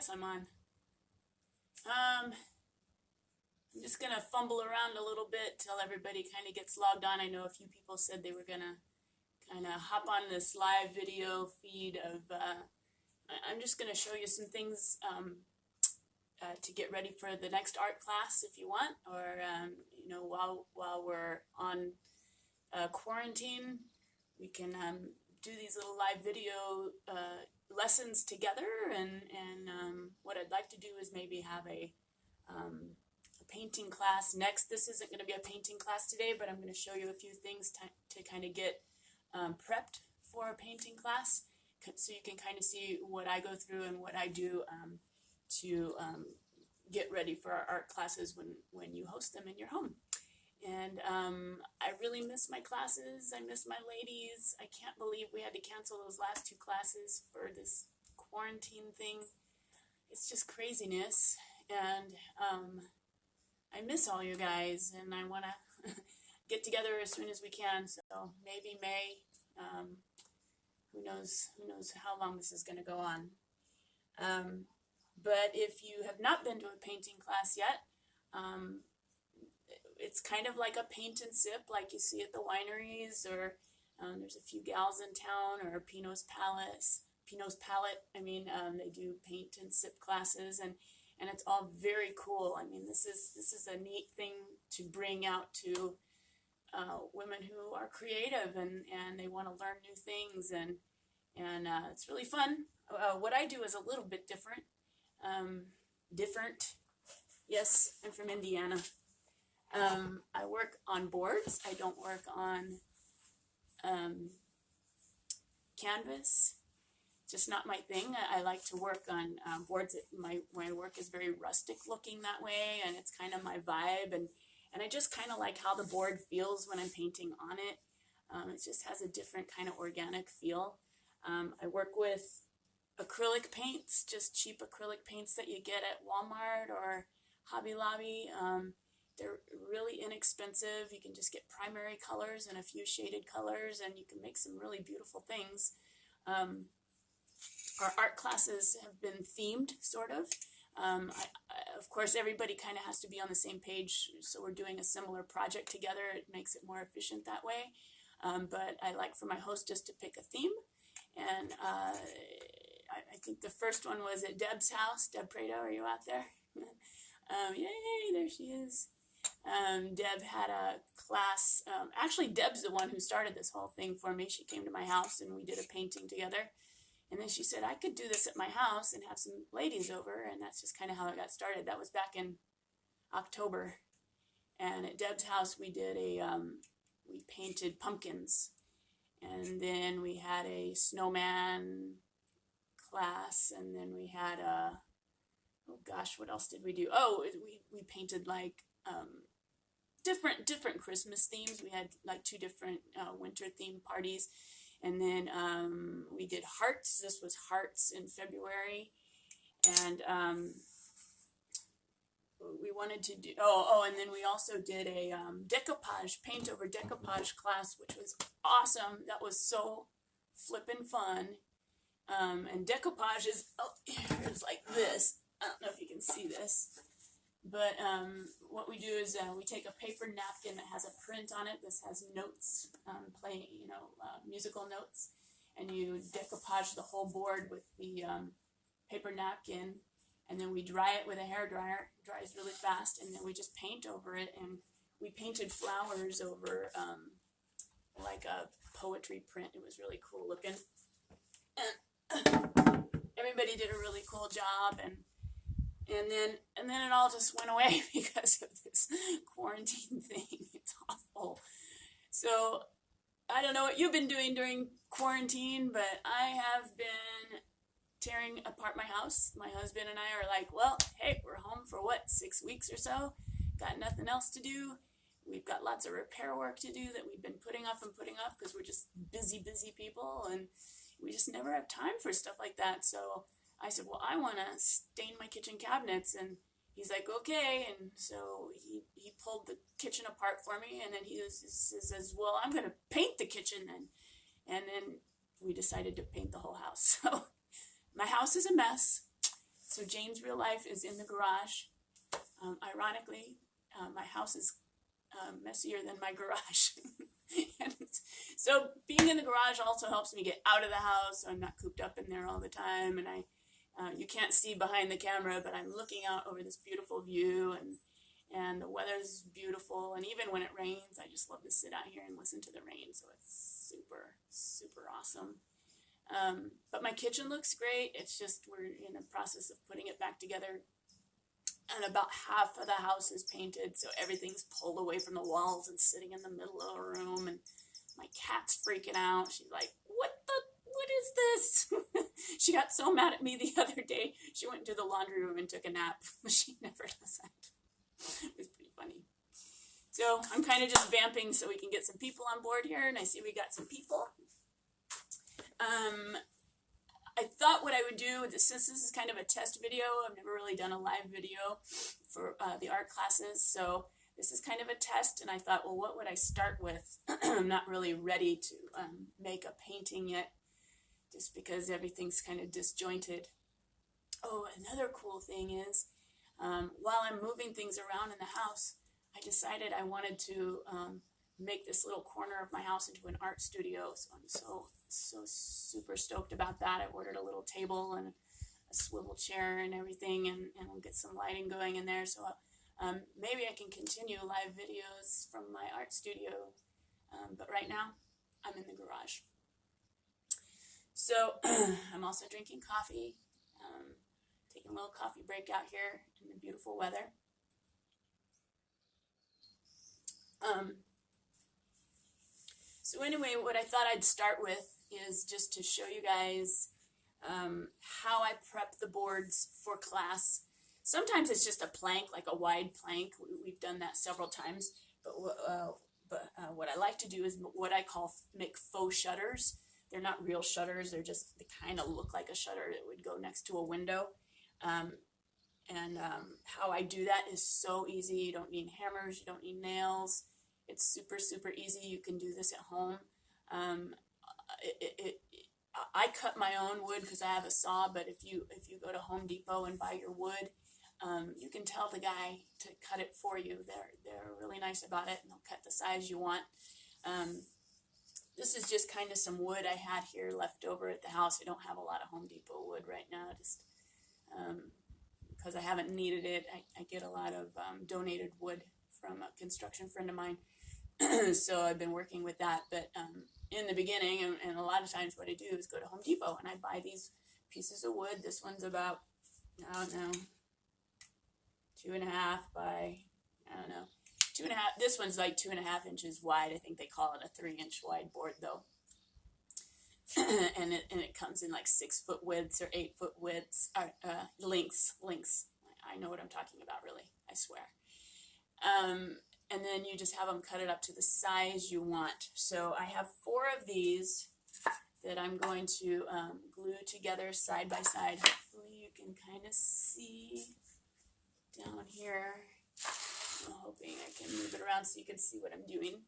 class I'm on. I'm just gonna fumble around a little bit till everybody kind of gets logged on. I know a few people said they were gonna kind of hop on this live video feed of. I'm just gonna show you some things to get ready for the next art class if you want, or while we're on quarantine, we can do these little live video lessons together. And what I'd like to do is maybe have a painting class next. This isn't going to be a painting class today, but I'm going to show you a few things to kind of get prepped for a painting class, so you can kind of see what I go through and what I do to get ready for our art classes when you host them in your home. And I really miss my classes. I miss my ladies. I can't believe we had to cancel those last two classes for this quarantine thing. It's just craziness. And I miss all you guys, and I want to get together as soon as we can. So maybe May. Who knows how long this is going to go on. But if you have not been to a painting class yet, it's kind of like a paint and sip, like you see at the wineries, or there's a few gals in town, or Pinot's Palette. They do paint and sip classes, and it's all very cool. I mean, this is a neat thing to bring out to women who are creative and they want to learn new things, and it's really fun. What I do is a little bit different. Yes, I'm from Indiana. I work on boards. I don't work on canvas. Just not my thing. I like to work on boards. My work is very rustic looking that way, and it's kind of my vibe, and I just kind of like how the board feels when I'm painting on it. It just has a different kind of organic feel. I work with acrylic paints, just cheap acrylic paints that you get at Walmart or Hobby Lobby. They're really inexpensive. You can just get primary colors and a few shaded colors, and you can make some really beautiful things. Our art classes have been themed, sort of. Of course, everybody kind of has to be on the same page, so we're doing a similar project together. It makes it more efficient that way. But I like for my hostess to pick a theme, and I think the first one was at Deb's house. Deb Prado, are you out there? Yay, there she is. Deb had a class. Actually, Deb's the one who started this whole thing for me. She came to my house and we did a painting together. And then she said, I could do this at my house and have some ladies over. And that's just kind of how it got started. That was back in October. And at Deb's house, we did we painted pumpkins. And then we had a snowman class. And then we had oh gosh, what else did we do? Oh, we painted like different Christmas themes. We had like two different winter themed parties. And then we did hearts. This was hearts in February. And we wanted to do, and then we also did a decoupage, paint over decoupage class, which was awesome. That was so flippin' fun. And decoupage is, here's like this. I don't know if you can see this. But what we do is we take a paper napkin that has a print on it. This has notes, playing, musical notes. And you decoupage the whole board with the paper napkin. And then we dry it with a hairdryer. It dries really fast. And then we just paint over it. And we painted flowers over like a poetry print. It was really cool looking. And everybody did a really cool job. And then it all just went away because of this quarantine thing. It's awful. So I don't know what you've been doing during quarantine, but I have been tearing apart my house. My husband and I are like, well, hey, we're home for 6 weeks or so. Got nothing else to do. We've got lots of repair work to do that we've been putting off because we're just busy people, and we just never have time for stuff like that. So I said, well, I want to stain my kitchen cabinets. And he's like, okay. And so he pulled the kitchen apart for me. And then he says, well, I'm going to paint the kitchen then. And then we decided to paint the whole house. So my house is a mess. So Jane's real life is in the garage. Ironically, my house is messier than my garage. And so being in the garage also helps me get out of the house. So I'm not cooped up in there all the time. And you can't see behind the camera, but I'm looking out over this beautiful view, and the weather's beautiful. And even when it rains, I just love to sit out here and listen to the rain. So it's super, super awesome. But my kitchen looks great. It's just we're in the process of putting it back together. And about half of the house is painted, so everything's pulled away from the walls and sitting in the middle of the room. And my cat's freaking out. She's like, what is this? She got so mad at me the other day. She went into the laundry room and took a nap. She never does that. It was pretty funny. So I'm kind of just vamping so we can get some people on board here. And I see we got some people. I thought what I would do, since this is kind of a test video, I've never really done a live video for the art classes, so this is kind of a test, and I thought, well, what would I start with? I'm not really ready to make a painting yet, just because everything's kind of disjointed. Oh, another cool thing is, while I'm moving things around in the house, I decided I wanted to make this little corner of my house into an art studio. So I'm so super stoked about that. I ordered a little table and a swivel chair and everything, and we'll get some lighting going in there. So maybe I can continue live videos from my art studio. But right now, I'm in the garage. So I'm also drinking coffee, taking a little coffee break out here in the beautiful weather. So anyway, what I thought I'd start with is just to show you guys how I prep the boards for class. Sometimes it's just a plank, like a wide plank. We've done that several times. But what I like to do is what I call make faux shutters. They're not real shutters. They kind of look like a shutter that would go next to a window. How I do that is so easy. You don't need hammers. You don't need nails. It's super, super easy. You can do this at home. I cut my own wood because I have a saw, but if you go to Home Depot and buy your wood, you can tell the guy to cut it for you. They're really nice about it, and they'll cut the size you want. This is just kind of some wood I had here left over at the house. I don't have a lot of Home Depot wood right now, just because I haven't needed it. I get a lot of donated wood from a construction friend of mine. So I've been working with that, but in the beginning, and a lot of times what I do is go to Home Depot and I buy these pieces of wood. This one's about, I don't know, 2.5 by, I don't know, 2.5. This one's like 2.5 inches wide. I think they call it a 3-inch wide board though. and it comes in like 6-foot widths or 8-foot widths, or lengths. I know what I'm talking about, really. I swear. And then you just have them cut it up to the size you want. So I have 4 of these that I'm going to glue together side by side. Hopefully you can kind of see down here. I'm hoping I can move it around so you can see what I'm doing.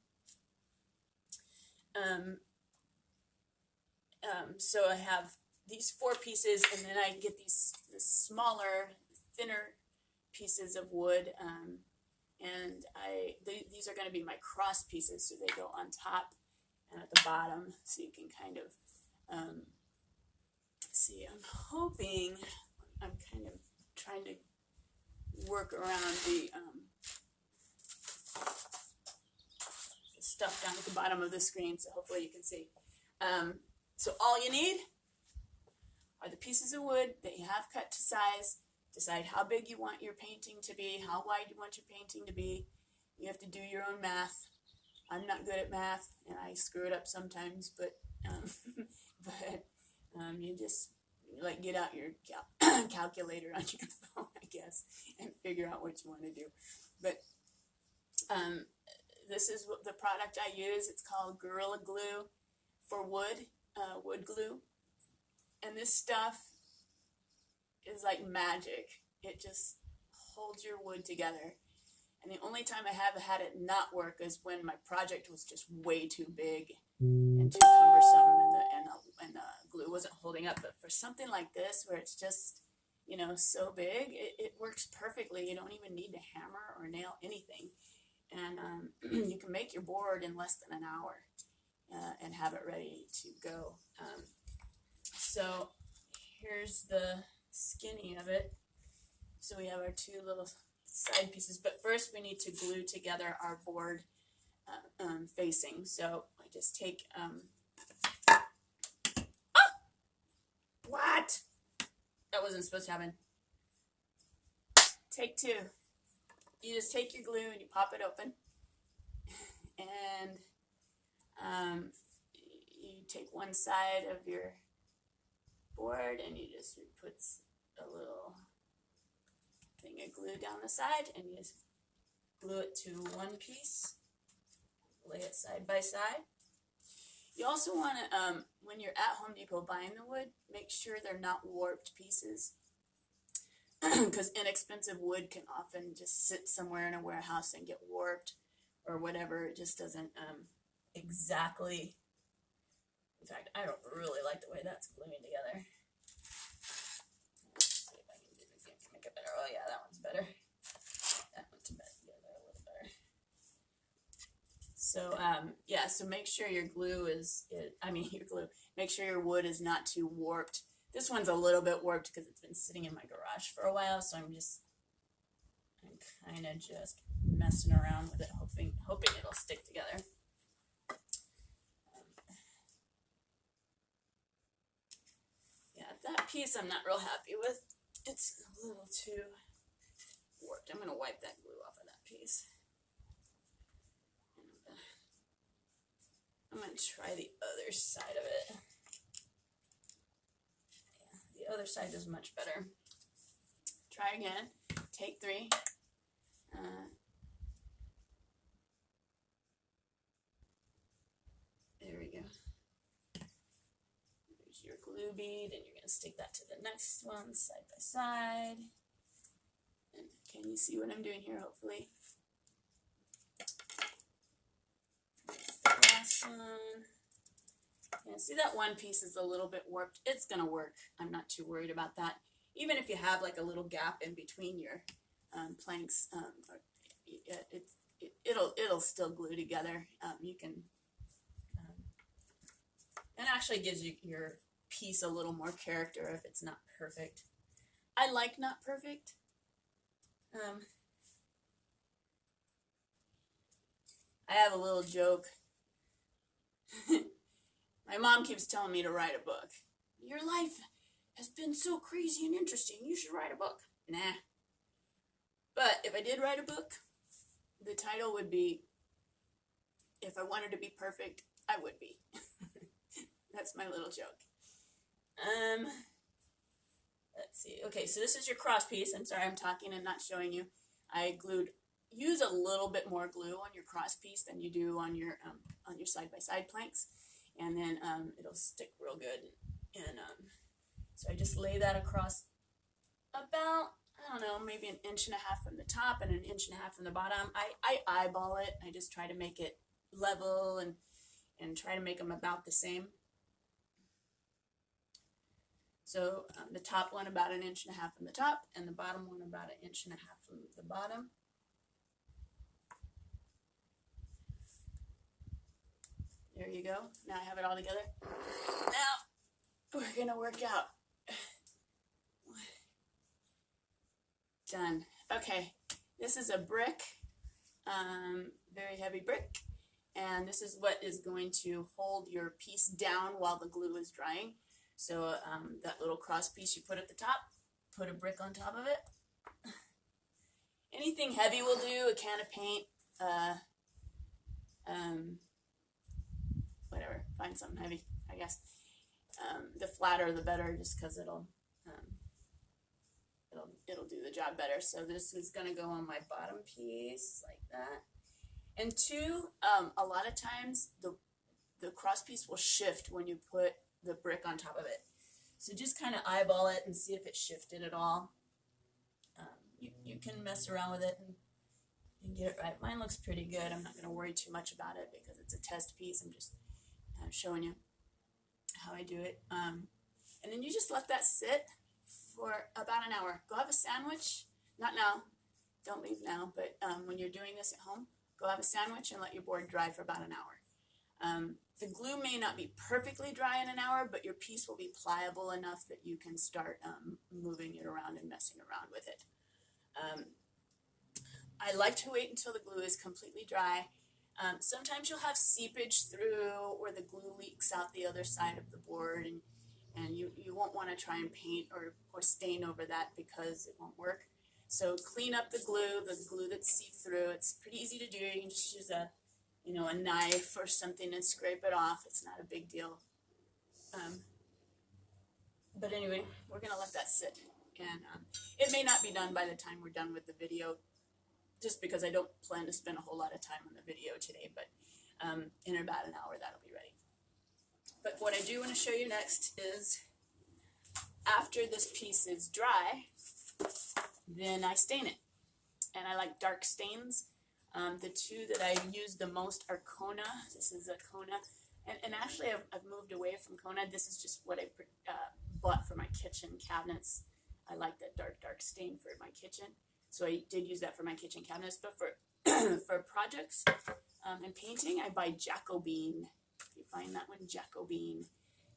So I have these 4 pieces, and then I get these smaller, thinner pieces of wood. And these are going to be my cross pieces, so they go on top and at the bottom, so you can kind of see. I'm hoping, I'm kind of trying to work around the stuff down at the bottom of the screen, so hopefully you can see. So all you need are the pieces of wood that you have cut to size. Decide how big you want your painting to be, how wide you want your painting to be. You have to do your own math. I'm not good at math, and I screw it up sometimes, but you just like get out your calculator on your phone, I guess, and figure out what you want to do. But this is the product I use. It's called Gorilla Glue for wood, wood glue. And this stuff is like magic. It just holds your wood together. And the only time I have had it not work is when my project was just way too big and too cumbersome, and the glue wasn't holding up. But for something like this, where it's just, you know, so big, it works perfectly. You don't even need to hammer or nail anything. And you can make your board in less than an hour and have it ready to go. So here's the skinny of it. So we have our two little side pieces, but first we need to glue together our board facing. So I just take, what? That wasn't supposed to happen. Take two. You just take your glue and you pop it open, and you take one side of your board and you just put a little thing of glue down the side, and you just glue it to one piece, lay it side by side. You also want to, when you're at Home Depot buying the wood, make sure they're not warped pieces, because inexpensive wood can often just sit somewhere in a warehouse and get warped or whatever. It just doesn't exactly, in fact, I don't really like the way that's gluing together. Let's see if I can make it better. Oh yeah, that one's better. That one's better, a little better. So yeah, so make sure your glue make sure your wood is not too warped. This one's a little bit warped because it's been sitting in my garage for a while, so I'm kind of just messing around with it, hoping it'll stick together. Yeah, that piece I'm not real happy with. It's a little too warped. I'm going to wipe that glue off of that piece. I'm going to try the other side of it. Yeah, the other side is much better. Try again. Take three. There we go. There's your glue bead, and you're going to stick that to the next one side by side. And can you see what I'm doing here, hopefully? Last one. Yeah, see that one piece is a little bit warped. It's gonna work. I'm not too worried about that. Even if you have like a little gap in between your planks, it'll still glue together. You can, and actually gives you your piece a little more character if it's not perfect. I like not perfect. I have a little joke. My mom keeps telling me to write a book. Your life has been so crazy and interesting. You should write a book. Nah. But if I did write a book, the title would be, If I Wanted to Be Perfect, I Would Be. That's my little joke. Let's see. Okay, so this is your cross piece. I'm sorry I'm talking and not showing you. I use a little bit more glue on your cross piece than you do on your side-by-side planks, and then it'll stick real good. And so I just lay that across about, I don't know, maybe 1.5 inches from the top and 1.5 inches from the bottom. I eyeball it. I just try to make it level and try to make them about the same. So the top one about 1.5 inches from the top, and the bottom one about 1.5 inches from the bottom. There you go. Now I have it all together. Now we're gonna work out. Done. Okay, this is a brick, very heavy brick, and this is what is going to hold your piece down while the glue is drying. So that little cross piece you put at the top, put a brick on top of it. Anything heavy will do, a can of paint, whatever, find something heavy, I guess. The flatter the better, just because it'll do the job better. So this is gonna go on my bottom piece like that. And two, a lot of times the cross piece will shift when you put the brick on top of it. So just kind of eyeball it and see if it shifted at all. You can mess around with it and get it right. Mine looks pretty good. I'm not going to worry too much about it because it's a test piece. I'm just showing you how I do it. And then you just let that sit for about an hour. Go have a sandwich. Not now. Don't leave now, but when you're doing this at home, go have a sandwich and let your board dry for about an hour. The glue may not be perfectly dry in an hour, but your piece will be pliable enough that you can start moving it around and messing around with it. I like to wait until the glue is completely dry. Sometimes you'll have seepage through or the glue leaks out the other side of the board, and you won't want to try and paint or stain over that because it won't work. So clean up the glue that's seeped through. It's pretty easy to do. You can just use a knife or something and scrape it off. It's not a big deal. But anyway, we're going to let that sit. And it may not be done by the time we're done with the video, just because I don't plan to spend a whole lot of time on the video today, but in about an hour that'll be ready. But what I do want to show you next is after this piece is dry, then I stain it. And I like dark stains. The two that I use the most are Kona. This is a Kona. And actually I've moved away from Kona. This is just what I bought for my kitchen cabinets. I like that dark stain for my kitchen. So I did use that for my kitchen cabinets. But for for projects and painting, I buy Jacobine. If you find that one, Jacobine.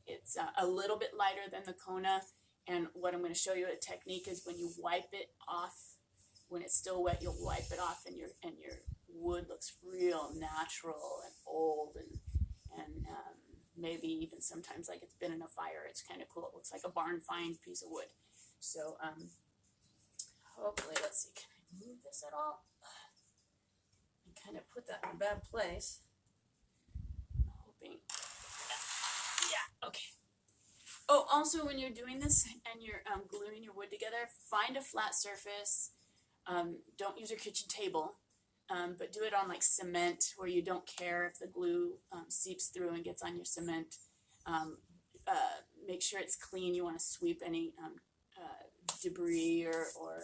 It's a little bit lighter than the Kona. And what I'm going to show you a technique is when you wipe it off, when it's still wet, you'll wipe it off, and your wood looks real natural and old, and maybe even sometimes like it's been in a fire. It's kind of cool. It looks like a barn find piece of wood. So hopefully, let's see, can I move this at all? I kind of put that in a bad place. I'm hoping. Yeah. Okay. Oh, also when you're doing this and you're gluing your wood together, find a flat surface. Don't use your kitchen table, but do it on like cement where you don't care if the glue seeps through and gets on your cement. Make sure it's clean. You want to sweep any debris or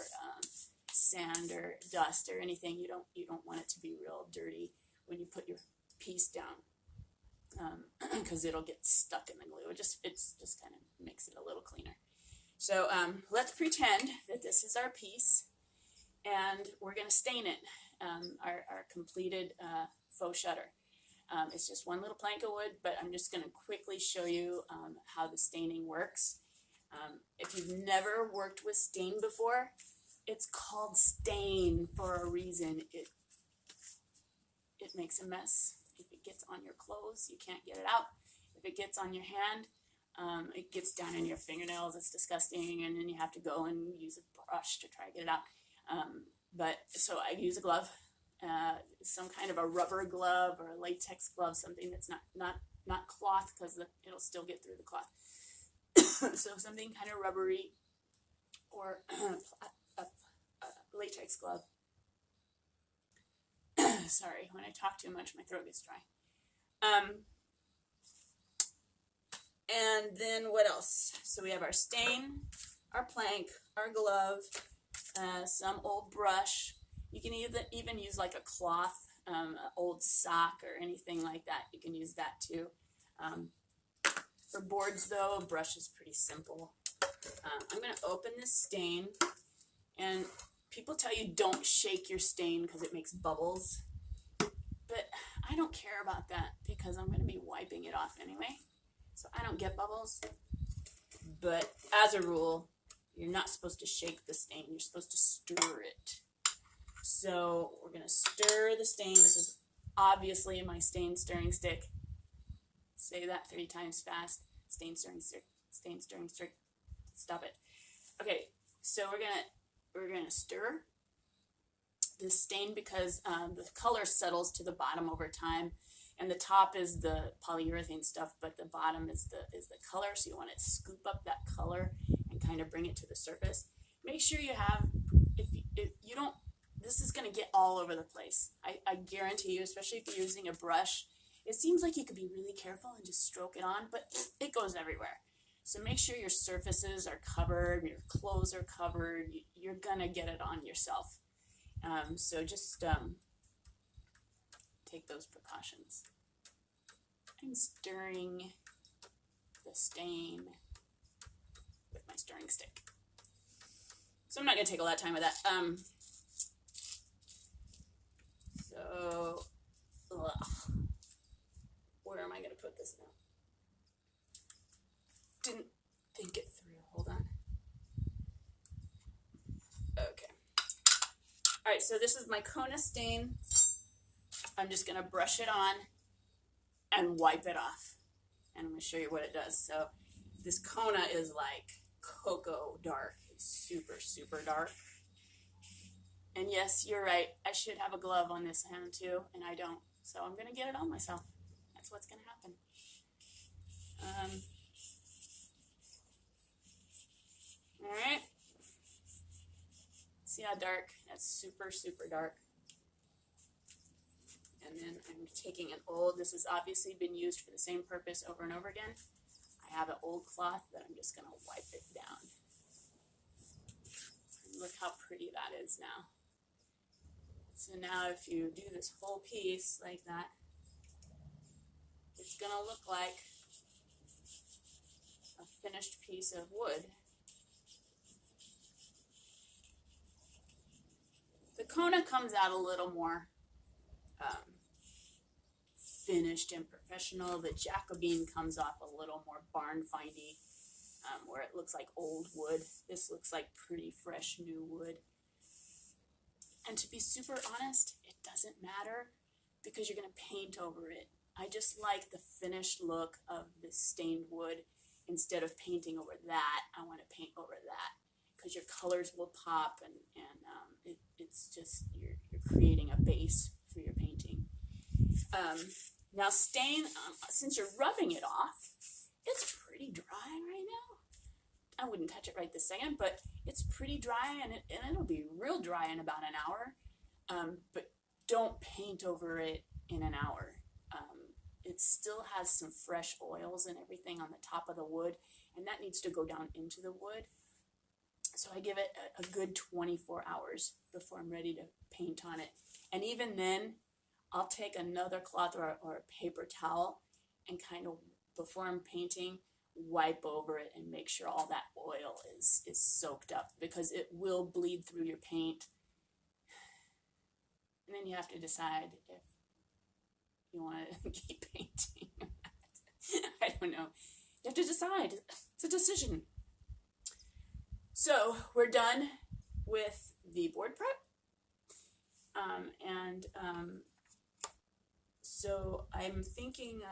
sand or dust or anything. You don't want it to be real dirty when you put your piece down. Because it'll get stuck in the glue. It just kind of makes it a little cleaner. So let's pretend that this is our piece, and we're going to stain it. Our completed faux shutter. It's just one little plank of wood, but I'm just going to quickly show you how the staining works. If you've never worked with stain before, it's called stain for a reason. It makes a mess. If it gets on your clothes, you can't get it out. If it gets on your hand, it gets down in your fingernails. It's disgusting, and then you have to go and use a brush to try to get it out. But so I use a glove, some kind of a rubber glove or a latex glove, something that's not cloth, because it'll still get through the cloth. So something kind of rubbery, or a latex glove. Sorry, when I talk too much, my throat gets dry. And then what else? So we have our stain, our plank, our glove, some old brush. You can even use like a cloth, an old sock or anything like that. You can use that too. For boards though, a brush is pretty simple. I'm going to open this stain, and people tell you don't shake your stain because it makes bubbles. But I don't care about that because I'm going to be wiping it off anyway. So I don't get bubbles. But as a rule, you're not supposed to shake the stain. You're supposed to stir it. So we're going to stir the stain. This is obviously my stain stirring stick. Say that 3 times fast. Stain stirring stick. Stain stirring stick. Stop it. Okay, so we're gonna stir the stain because the color settles to the bottom over time, and the top is the polyurethane stuff, but the bottom is the color. So you want to scoop up that color and kind of bring it to the surface. Make sure you have, if you don't, this is gonna get all over the place. I guarantee you, especially if you're using a brush. It seems like you could be really careful and just stroke it on, but it goes everywhere. So make sure your surfaces are covered, your clothes are covered. You're gonna get it on yourself. So just take those precautions. I'm stirring the stain with my stirring stick. So I'm not going to take a lot of time with that. So, where am I going to put this now? Didn't think it through. Hold on. Okay. All right, so this is my Kona stain. I'm just going to brush it on and wipe it off. And I'm going to show you what it does. So this Kona is like cocoa dark. It's super, super dark. And yes, you're right. I should have a glove on this hand too, and I don't. So I'm going to get it on myself. That's what's going to happen. All right. See how dark? That's super, super dark. And then I'm taking an old, this has obviously been used for the same purpose over and over again. I have an old cloth that I'm just going to wipe it down. And look how pretty that is now. So now if you do this whole piece like that, it's going to look like a finished piece of wood. The Kona comes out a little more finished and professional. The Jacobin comes off a little more barn-findy, where it looks like old wood. This looks like pretty fresh new wood. And to be super honest, it doesn't matter because you're going to paint over it. I just like the finished look of this stained wood. Instead of painting over that, I want to paint over that because your colors will pop and it's just, you're creating a base for your painting. Now stain, since you're rubbing it off, it's pretty dry right now. I wouldn't touch it right this second, but it's pretty dry and it'll be real dry in about an hour. But don't paint over it in an hour. It still has some fresh oils and everything on the top of the wood, and that needs to go down into the wood. So I give it a good 24 hours before I'm ready to paint on it. And even then, I'll take another cloth or a paper towel and kind of, before I'm painting, wipe over it and make sure all that oil is soaked up because it will bleed through your paint. And then you have to decide if you want to keep painting or not. I don't know. You have to decide. It's a decision. So we're done with the board prep. So I'm thinking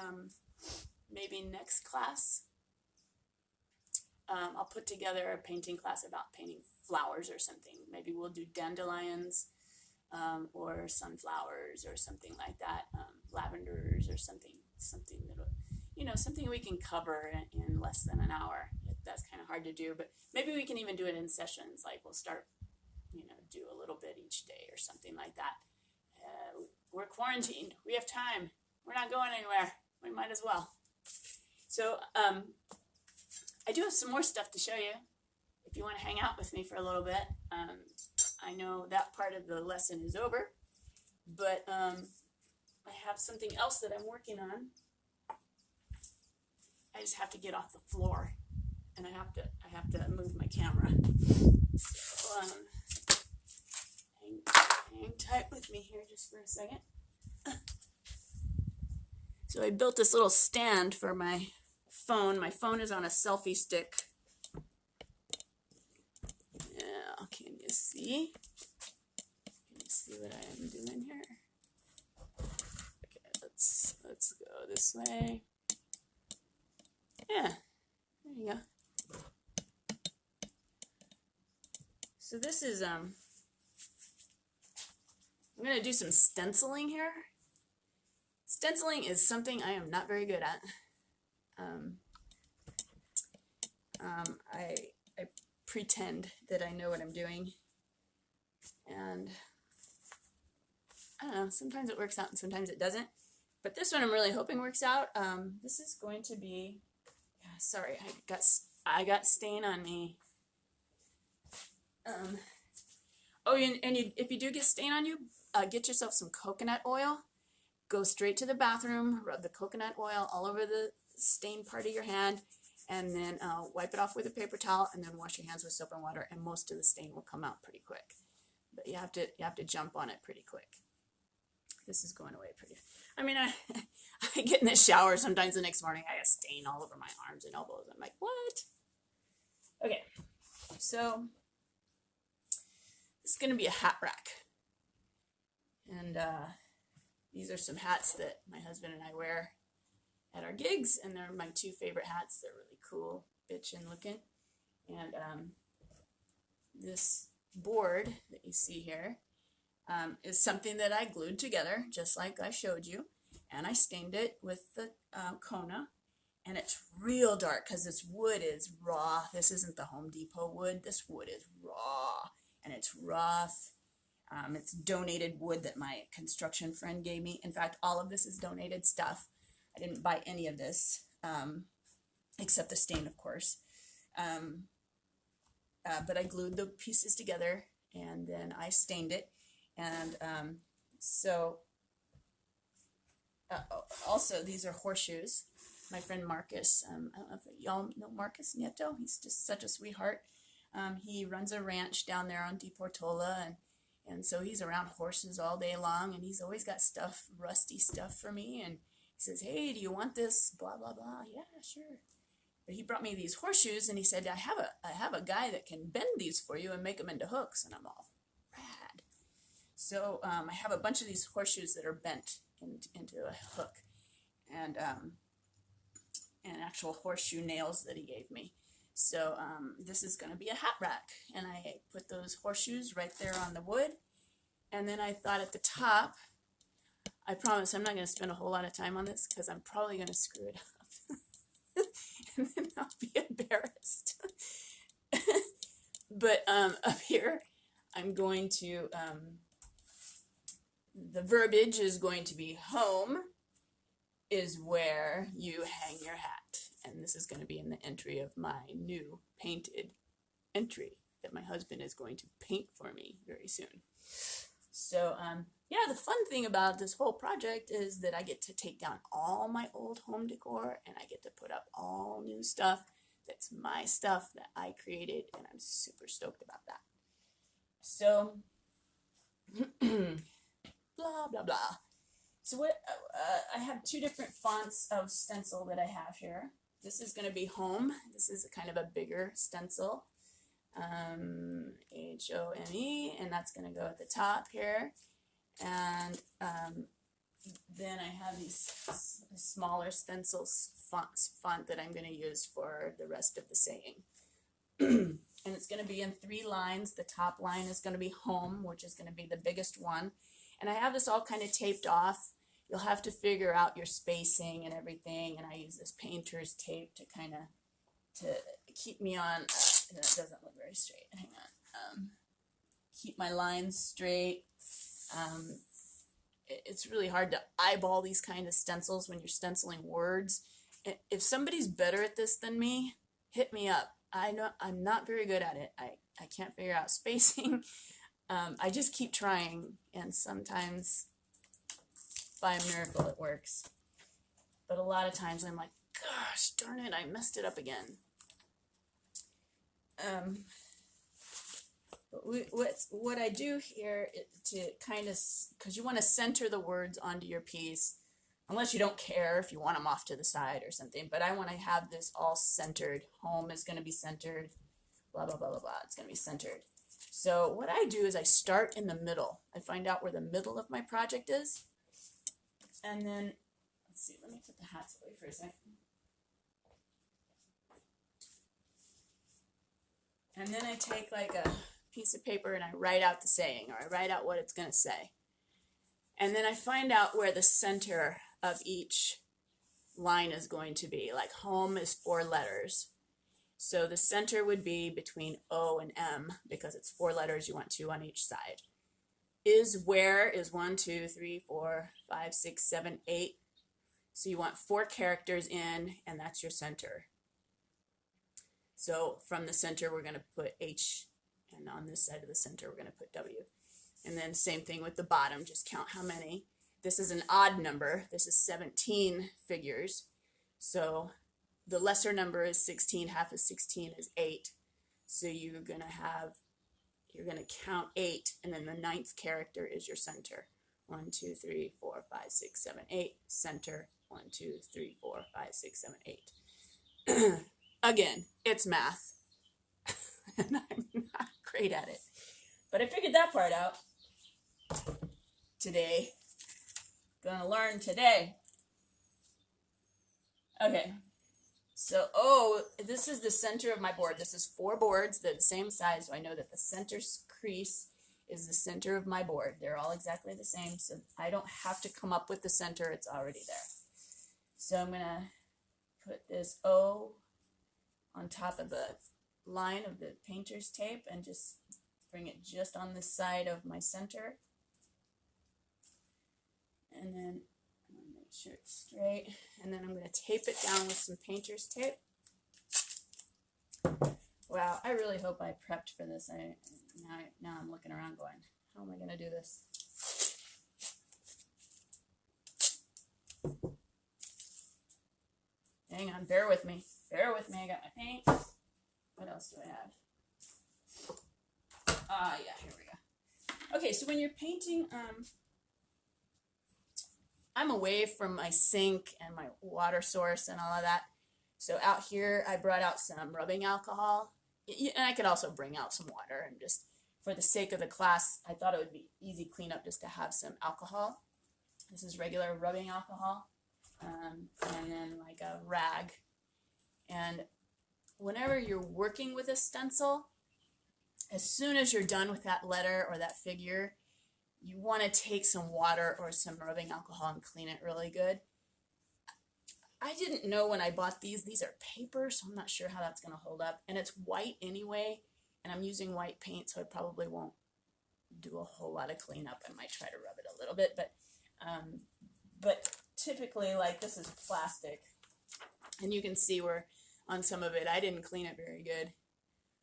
maybe next class, I'll put together a painting class about painting flowers or something. Maybe we'll do dandelions or sunflowers or something like that, lavenders or something that'll, something we can cover in less than an hour. That's kind of hard to do, but maybe we can even do it in sessions. Like we'll start, do a little bit each day or something like that. We're quarantined. We have time. We're not going anywhere. We might as well. So I do have some more stuff to show you if you want to hang out with me for a little bit. I know that part of the lesson is over, but I have something else that I'm working on. I just have to get off the floor, and I have to move my camera. So hang tight with me here just for a second. So I built this little stand for my phone. My phone is on a selfie stick. Yeah, can you see? Can you see what I am doing here? Okay, let's go this way. Yeah, there you go. So this is I'm gonna do some stenciling here. Stenciling is something I am not very good at. I pretend that I know what I'm doing, and I don't know, sometimes it works out and sometimes it doesn't, but this one I'm really hoping works out. This is going to be, sorry, I got stain on me. If you do get stain on you, get yourself some coconut oil. Go straight to the bathroom, rub the coconut oil all over the stained part of your hand, and then wipe it off with a paper towel, and then wash your hands with soap and water, and most of the stain will come out pretty quick. But you have to jump on it pretty quick. This is going away pretty. I mean, I get in the shower sometimes the next morning. I have stain all over my arms and elbows. I'm like, what? Okay, so this is going to be a hat rack. And these are some hats that my husband and I wear at our gigs, and they're my two favorite hats. They're really cool, bitchin' looking. And this board that you see here is something that I glued together, just like I showed you. And I stained it with the Kona. And it's real dark because this wood is raw. This isn't the Home Depot wood. This wood is raw, and it's rough. It's donated wood that my construction friend gave me. In fact, all of this is donated stuff. I didn't buy any of this, except the stain, of course. But I glued the pieces together, and then I stained it. And also, these are horseshoes. My friend Marcus, I don't know if y'all know Marcus Nieto. He's just such a sweetheart. He runs a ranch down there on Deportola, and so he's around horses all day long, and he's always got stuff, rusty stuff for me. And he says, hey, do you want this? Blah, blah, blah. Yeah, sure. But he brought me these horseshoes, and he said, I have a guy that can bend these for you and make them into hooks. And I'm all, rad. So I have a bunch of these horseshoes that are bent into a hook, and actual horseshoe nails that he gave me. So this is going to be a hat rack, and I put those horseshoes right there on the wood. And then I thought at the top, I promise I'm not going to spend a whole lot of time on this because I'm probably going to screw it up. And then I'll be embarrassed. But up here, I'm going to, the verbiage is going to be home is where you hang your hat. And this is going to be in the entry of my new painted entry that my husband is going to paint for me very soon. So, yeah, the fun thing about this whole project is that I get to take down all my old home decor, and I get to put up all new stuff that's my stuff that I created, and I'm super stoked about that. So, blah, blah, blah. So what I have two different fonts of stencil that I have here. This is going to be home. This is kind of a bigger stencil. HOME, and that's going to go at the top here. And then I have these smaller stencils font that I'm going to use for the rest of the saying. And it's going to be in 3 lines. The top line is going to be home, which is going to be the biggest one. And I have this all kind of taped off. You'll have to figure out your spacing and everything. And I use this painter's tape to kind of, to keep me on, that doesn't look very straight. Hang on. Keep my lines straight. It's really hard to eyeball these kind of stencils when you're stenciling words. If somebody's better at this than me, hit me up. I know I'm not very good at it. I can't figure out spacing. I just keep trying, and sometimes by a miracle it works. But a lot of times I'm like, gosh darn it, I messed it up again. What I do here is to kind of, because you want to center the words onto your piece, unless you don't care if you want them off to the side or something, but I want to have this all centered. Home is going to be centered, blah, blah, blah, blah, blah. It's going to be centered. So what I do is I start in the middle. I find out where the middle of my project is. And then, let's see, let me put the hats away for a second. And then I take like a piece of paper and I write out the saying, or I write out what it's going to say. And then I find out where the center of each line is going to be. Like home is 4 letters. So the center would be between O and M, because it's 4 letters, you want 2 on each side. Is where is 1, 2, 3, 4, 5, 6, 7, 8. So you want 4 characters in, and that's your center. So from the center, we're going to put H, and on this side of the center, we're going to put W. And then same thing with the bottom, just count how many. This is an odd number. This is 17 figures. So the lesser number is 16, half of 16 is 8. So you're going to count 8, and then the ninth character is your center. 1, 2, 3, 4, 5, 6, 7, 8. Center. 1, 2, 3, 4, 5, 6, 7, 8. Again, it's math. And I'm not great at it. But I figured that part out today. Gonna learn today. Okay. So, this is the center of my board. This is 4 boards. They're the same size, so I know that the center crease is the center of my board. They're all exactly the same, so I don't have to come up with the center. It's already there. So I'm going to put this O on top of the line of the painter's tape and just bring it just on the side of my center. And then I'm going to make sure it's straight. And then I'm going to tape it down with some painter's tape. Wow, I really hope I prepped for this. Now I'm looking around going, how am I going to do this? Hang on, bear with me. Bear with me, I got my paint. What else do I have? Yeah, here we go. Okay, so when you're painting, I'm away from my sink and my water source and all of that. So out here, I brought out some rubbing alcohol. And I could also bring out some water. And just for the sake of the class, I thought it would be easy cleanup just to have some alcohol. This is regular rubbing alcohol. And then like a rag. And whenever you're working with a stencil, as soon as you're done with that letter or that figure, you want to take some water or some rubbing alcohol and clean it really good. I didn't know when I bought these are paper, so I'm not sure how that's going to hold up. And it's white anyway, and I'm using white paint, so I probably won't do a whole lot of cleanup. I might try to rub it a little bit, but typically, like, this is plastic, and you can see where on some of it I didn't clean it very good,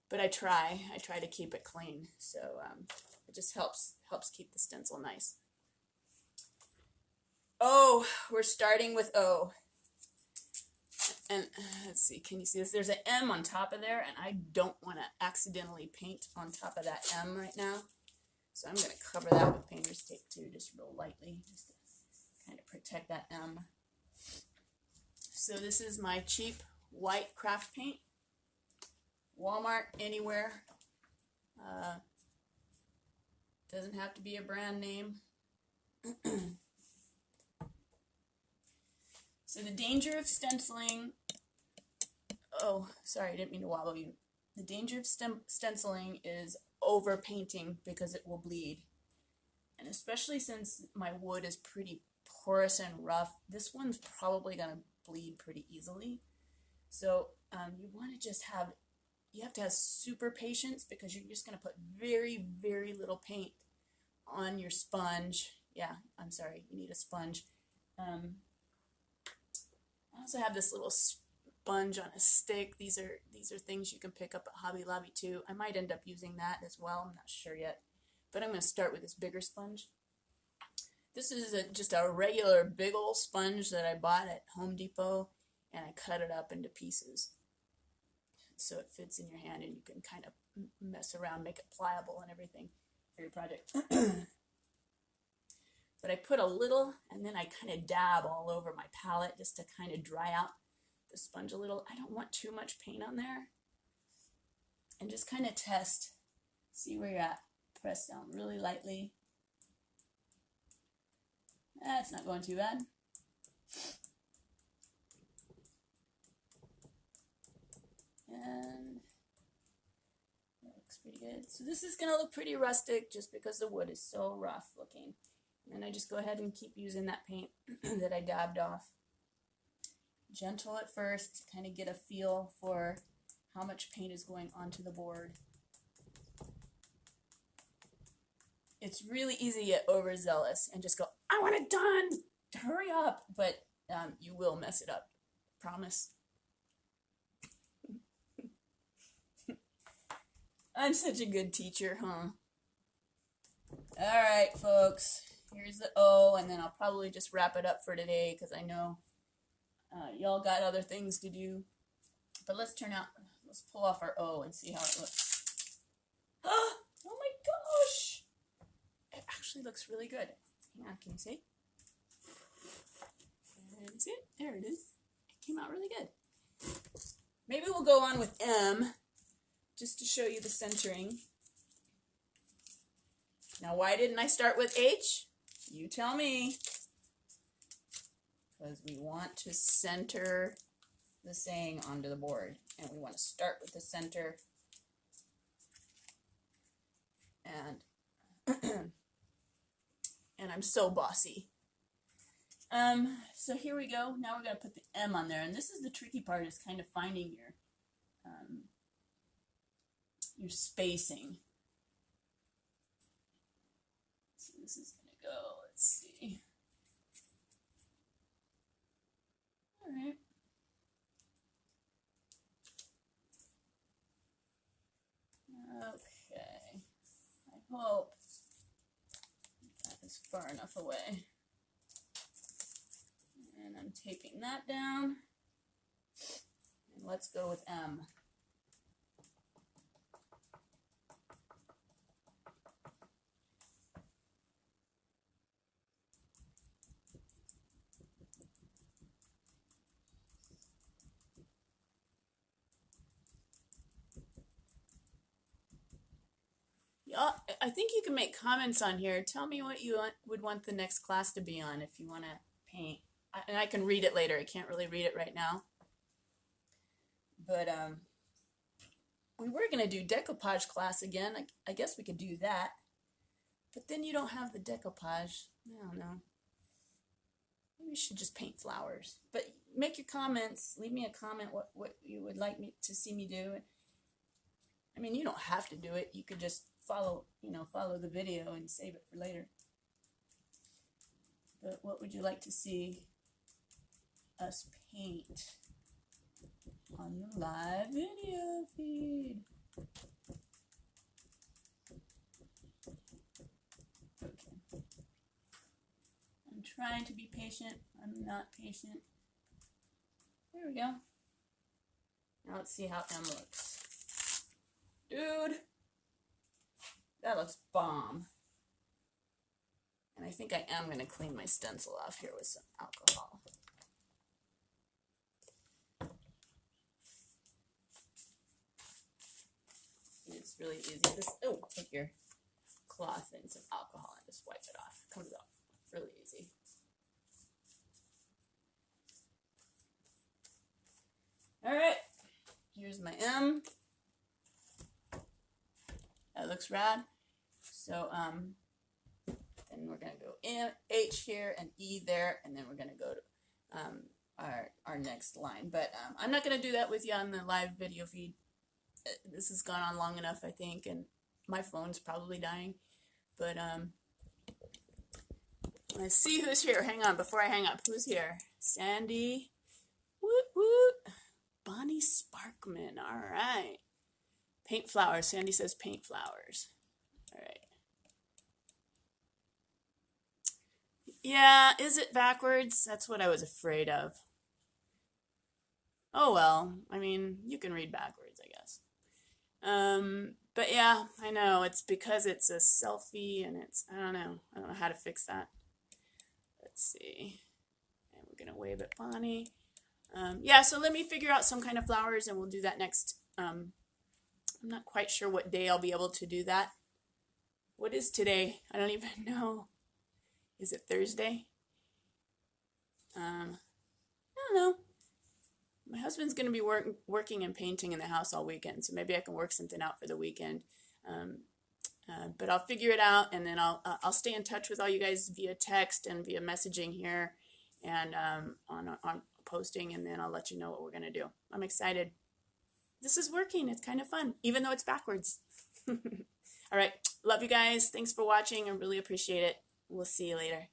but I try to keep it clean, so it just helps keep the stencil nice. O, we're starting with O. And let's see, can you see this? There's an M on top of there, and I don't want to accidentally paint on top of that M right now. So I'm going to cover that with painter's tape too, just real lightly, just to kind of protect that M. So this is my cheap white craft paint. Walmart, anywhere. Doesn't have to be a brand name. So the danger of stenciling, oh, sorry, I didn't mean to wobble you. The danger of stenciling is over painting because it will bleed. And especially since my wood is pretty porous and rough, this one's probably going to bleed pretty easily. So you want to just have, you have to have super patience because you're just going to put very, very little paint on your sponge. Yeah, I'm sorry, you need a sponge. I also have this little sponge on a stick. These are things you can pick up at Hobby Lobby too. I might end up using that as well. I'm not sure yet. But I'm going to start with this bigger sponge. This is just a regular big old sponge that I bought at Home Depot, and I cut it up into pieces so it fits in your hand and you can kind of mess around, make it pliable and everything for your project. But I put a little, and then I kind of dab all over my palette just to kind of dry out the sponge a little. I don't want too much paint on there. And just kind of test, see where you're at. Press down really lightly. That's not going too bad. And that looks pretty good. So this is going to look pretty rustic just because the wood is so rough looking. And I just go ahead and keep using that paint that I dabbed off. Gentle at first, to kind of get a feel for how much paint is going onto the board. It's really easy to get overzealous and just go, I want it done, hurry up. But you will mess it up, promise. I'm such a good teacher, huh? All right, folks. Here's the O, and then I'll probably just wrap it up for today because I know y'all got other things to do. But let's pull off our O and see how it looks. Oh my gosh! It actually looks really good. Hang on, can you see? See it? There it is. It came out really good. Maybe we'll go on with M, just to show you the centering. Now, why didn't I start with H? You tell me. Because we want to center the saying onto the board. And we want to start with the center. And, and I'm so bossy. So here we go. Now we're going to put the M on there. And this is the tricky part, is kind of finding your spacing. So this is going to go, let's see. All right. Okay. I hope that is far enough away. And I'm taping that down. And let's go with M. Yeah, I think you can make comments on here. Tell me what you would want the next class to be on if you want to paint. And I can read it later. I can't really read it right now. But we were going to do decoupage class again. I guess we could do that. But then you don't have the decoupage. I don't know. Maybe we should just paint flowers. But make your comments. Leave me a comment what you would like me to see me do. I mean, you don't have to do it. You could just follow the video and save it for later. But what would you like to see us paint on the live video feed? Okay. I'm trying to be patient. I'm not patient. There we go. Now let's see how M looks. Dude, that looks bomb. And I think I am going to clean my stencil off here with some alcohol. It's really easy. Take your cloth and some alcohol and just wipe it off. It comes off really easy. All right, here's my M. That looks rad. So then we're gonna go in H here and E there, and then we're gonna go to our next line. But I'm not gonna do that with you on the live video feed. This has gone on long enough, I think, and my phone's probably dying. But let's see who's here. Hang on, before I hang up, who's here? Sandy. Woot woot. Bonnie Sparkman. All right. Paint flowers. Sandy says paint flowers. All right. Yeah, is it backwards? That's what I was afraid of. Oh well, I mean, you can read backwards, I guess. But yeah, I know, it's because it's a selfie and I don't know how to fix that. Let's see. And we're gonna wave at Bonnie. Yeah, so let me figure out some kind of flowers and we'll do that next. I'm not quite sure what day I'll be able to do that. What is today? I don't even know. Is it Thursday? I don't know. My husband's going to be working and painting in the house all weekend, so maybe I can work something out for the weekend. But I'll figure it out, and then I'll stay in touch with all you guys via text and via messaging here, and on posting, and then I'll let you know what we're going to do. I'm excited. This is working. It's kind of fun, even though it's backwards. All right. Love you guys. Thanks for watching. I really appreciate it. We'll see you later.